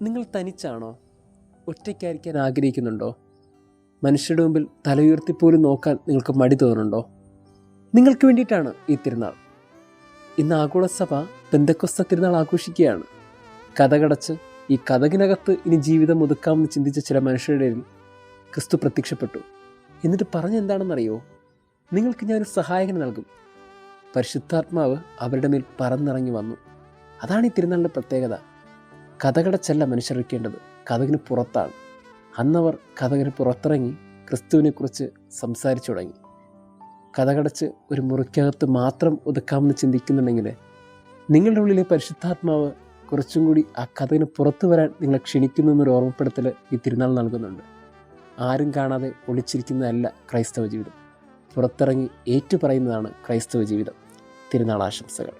നിങ്ങൾ തനിച്ചാണോ? ഒറ്റയ്ക്കായിരിക്കാൻ ആഗ്രഹിക്കുന്നുണ്ടോ? മനുഷ്യരുടെ മുമ്പിൽ തലയുയർത്തിപ്പോലും നോക്കാൻ നിങ്ങൾക്ക് മടി തോന്നുന്നുണ്ടോ? നിങ്ങൾക്ക് വേണ്ടിയിട്ടാണ് ഈ തിരുനാൾ. ഇന്ന് ആഗോളസഭ പെന്തക്കോസ്ത തിരുനാൾ ആഘോഷിക്കുകയാണ്. കതകടച്ച് ഈ കതകിനകത്ത് ഇനി ജീവിതം ഒതുക്കാമെന്ന് ചിന്തിച്ച ചില മനുഷ്യരുടെ ഇടയിൽ ക്രിസ്തു പ്രത്യക്ഷപ്പെട്ടു. എന്നിട്ട് പറഞ്ഞെന്താണെന്നറിയോ? നിങ്ങൾക്ക് ഞാനൊരു സഹായകനെ നൽകും. പരിശുദ്ധാത്മാവ് അവരുടെ മേൽ പറന്നിറങ്ങി വന്നു. അതാണ് ഈ തിരുനാളിൻ്റെ പ്രത്യേകത. കതകടച്ചല്ല മനുഷ്യർ ഇരിക്കേണ്ടത്, കതകിന് പുറത്താണ്. അന്നവർ കതകിന് പുറത്തിറങ്ങി ക്രിസ്തുവിനെക്കുറിച്ച് സംസാരിച്ചു തുടങ്ങി. കതകടച്ച് ഒരു മുറിക്കകത്ത് മാത്രം ഒതുക്കാമെന്ന് ചിന്തിക്കുന്നുണ്ടെങ്കിൽ നിങ്ങളുടെ ഉള്ളിലെ പരിശുദ്ധാത്മാവ് കുറച്ചും കൂടി ആ കതകിന് പുറത്തു വരാൻ നിങ്ങളെ ക്ഷണിക്കുന്നു എന്നൊരു ഓർമ്മപ്പെടുത്തൽ ഈ തിരുനാൾ നൽകുന്നുണ്ട്. ആരും കാണാതെ ഒളിച്ചിരിക്കുന്നതല്ല ക്രൈസ്തവ ജീവിതം. പുറത്തിറങ്ങി ഏറ്റുപറയുന്നതാണ് ക്രൈസ്തവ ജീവിതം. തിരുനാൾ ആശംസകൾ.